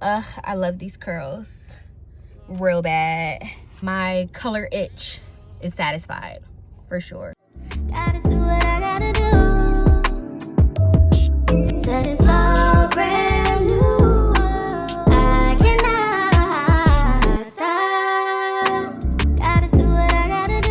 I love these curls real bad. My color itch is satisfied for sure. Gotta do what I gotta do. Said it's all brand new. I cannot stop. Gotta do what I gotta do.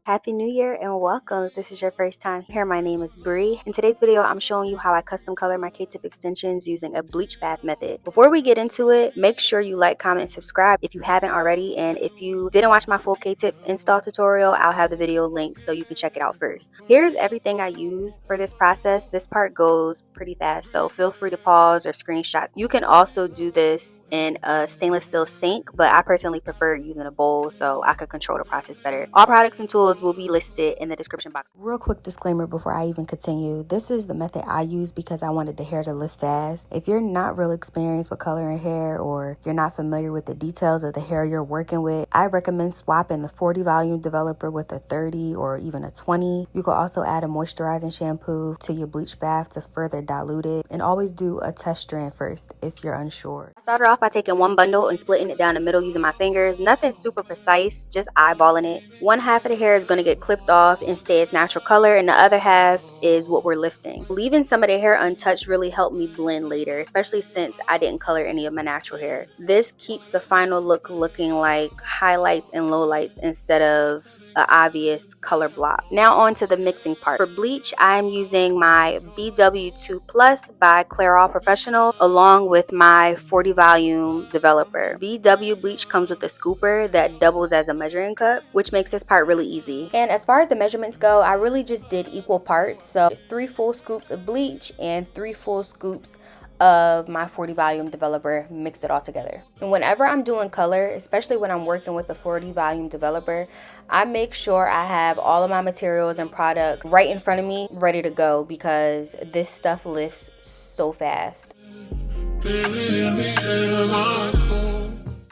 Happy New Year and welcome. If this is your first time here, my name is Bree. In today's video, I'm showing you how I custom color my K-tip extensions using a bleach bath method. Before we get into it, make sure you like, comment, and subscribe if you haven't already. And if you didn't watch my full K-tip install tutorial, I'll have the video linked so you can check it out first. Here's everything I use for this process. This part goes pretty fast, so feel free to pause or screenshot. You can also do this in a stainless steel sink, but I personally prefer using a bowl so I could control the process better. All products and tools will be listed in the description box. Real quick disclaimer before I even continue. This is the method I use because I wanted the hair to lift fast. If you're not real experienced with coloring hair or you're not familiar with the details of the hair you're working with, I recommend swapping the 40 volume developer with a 30 or even a 20. You can also add a moisturizing shampoo to your bleach bath to further dilute it, and always do a test strand first if you're unsure. I started off by taking one bundle and splitting it down the middle using my fingers. Nothing super precise, just eyeballing it. One half of the hair is going to get clipped off and stay its natural color, and the other half is what we're lifting. Leaving some of the hair untouched really helped me blend later, especially since I didn't color any of my natural hair. This keeps the final look looking like highlights and lowlights instead of an obvious color block. Now on to the mixing part. For bleach, I'm using my BW2 Plus by Clairol Professional along with my 40 volume developer. BW bleach comes with a scooper that doubles as a measuring cup, which makes this part really easy. And as far as the measurements go, I really just did equal parts. So 3 full scoops of bleach and 3 full scoops of my 40 volume developer, mixed it all together. And whenever I'm doing color, especially when I'm working with the 40 volume developer, I make sure I have all of my materials and products right in front of me ready to go because this stuff lifts so fast.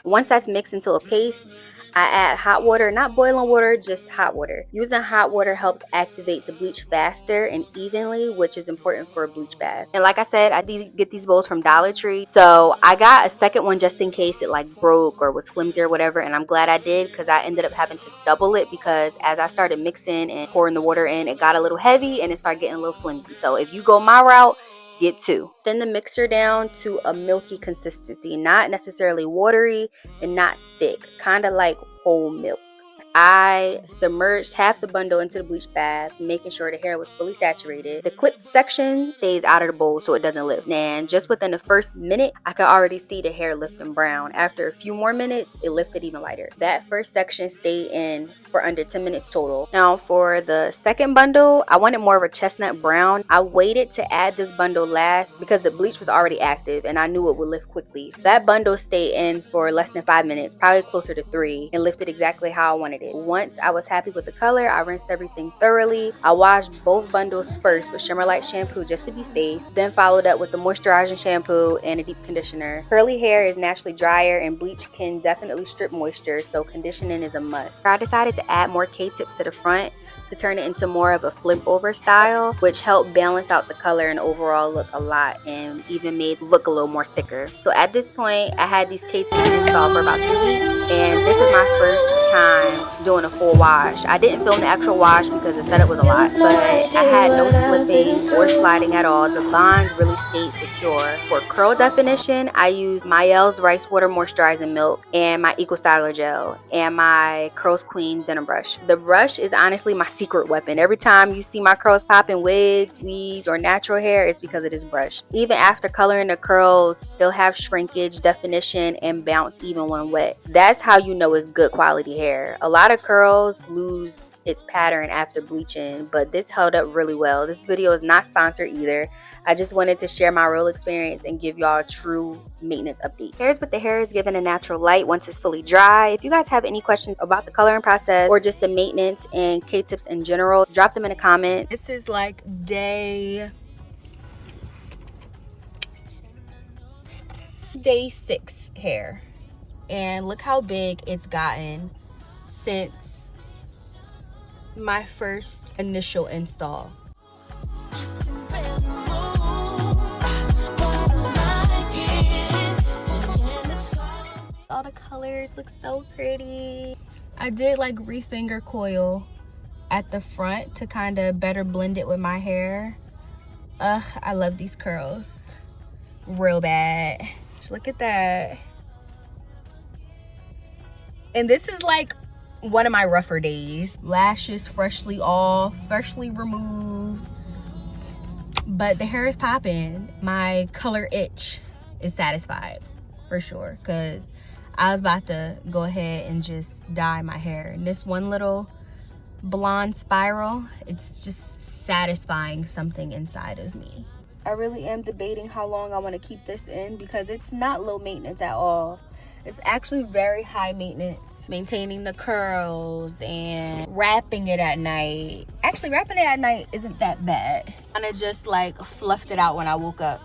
Once that's mixed into a paste, I add hot water, not boiling water, just hot water. Using hot water helps activate the bleach faster and evenly, which is important for a bleach bath. And like I said, I did get these bowls from Dollar Tree, so I got a second one just in case it like broke or was flimsy or whatever, and I'm glad I did because I ended up having to double it because as I started mixing and pouring the water in, it got a little heavy and it started getting a little flimsy. So if you go my route, get 2. Thin the mixture down to a milky consistency, not necessarily watery and not thick, kind of like whole milk. I submerged half the bundle into the bleach bath, making sure the hair was fully saturated. The clipped section stays out of the bowl so it doesn't lift. And just within the first minute, I could already see the hair lifting brown. After a few more minutes, it lifted even lighter. That first section stayed in for under 10 minutes total. Now for the second bundle, I wanted more of a chestnut brown. I waited to add this bundle last because the bleach was already active and I knew it would lift quickly. So that bundle stayed in for less than 5 minutes, probably closer to 3, and lifted exactly how I wanted it. Once I was happy with the color, I rinsed everything thoroughly. I washed both bundles first with Shimmer Light shampoo just to be safe, then followed up with the moisturizing shampoo and a deep conditioner. Curly hair is naturally drier and bleach can definitely strip moisture, so conditioning is a must. I decided to add more K-tips to the front to turn it into more of a flip over style, which helped balance out the color and overall look a lot and even made it look a little more thicker. So at this point, I had these K-tips installed for about 3 weeks, and this was my first time doing a full wash. I didn't film the actual wash because the setup was a lot, but I had no slipping or sliding at all. The bonds really stayed secure. For curl definition, I used Mael's Rice Water Moisturizing Milk and my Eco Styler Gel and my CURLSQUEEN Denim Brush. The brush is honestly my secret weapon. Every time you see my curls pop in wigs, weaves, or natural hair, it's because of this brush. Even after coloring, the curls still have shrinkage, definition, and bounce even when wet. That's how you know it's good quality hair. A lot of curls lose its pattern after bleaching, but this held up really well. This video is not sponsored either. I just wanted to share my real experience and give y'all a true maintenance update. Here's what the hair is given a natural light once it's fully dry. If you guys have any questions about the coloring process or just the maintenance and K-tips in general, drop them in a comment. This is like day 6 hair, and look how big it's gotten since my first initial install. colors look so pretty. I did like refinger coil at the front to kind of better blend it with my hair. I love these curls real bad. Just look at that. And this is like one of my rougher days. Lashes freshly off, freshly removed, but the hair is popping. My color itch is satisfied for sure, because I was about to go ahead and just dye my hair. And this one little blonde spiral, it's just satisfying something inside of me. I really am debating how long I want to keep this in, because it's not low maintenance at all. It's actually very high maintenance. Maintaining the curls and wrapping it at night. Actually, wrapping it at night isn't that bad. I just like fluffed it out when I woke up.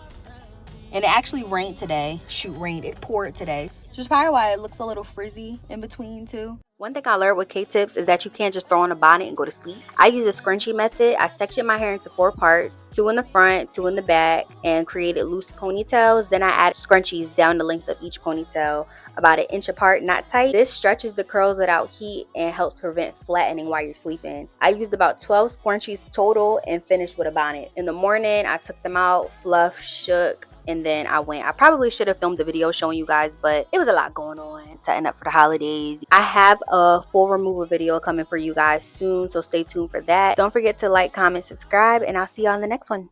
And it actually rained today. Shoot, rained. It poured today. Which is probably why it looks a little frizzy in between too. One thing I learned with K-tips is that you can't just throw on a bonnet and go to sleep. I use a scrunchie method. I section my hair into 4 parts, 2 in the front, 2 in the back, and created loose ponytails. Then I add scrunchies down the length of each ponytail, about 1 inch apart, not tight. This stretches the curls without heat and helps prevent flattening while you're sleeping. I used about 12 scrunchies total and finished with a bonnet. In the morning, I took them out, fluffed, shook, and then I went. I probably should have filmed a video showing you guys, but it was a lot going on, setting up for the holidays. I have a full removal video coming for you guys soon, so stay tuned for that. Don't forget to like, comment, subscribe, and I'll see you on the next one.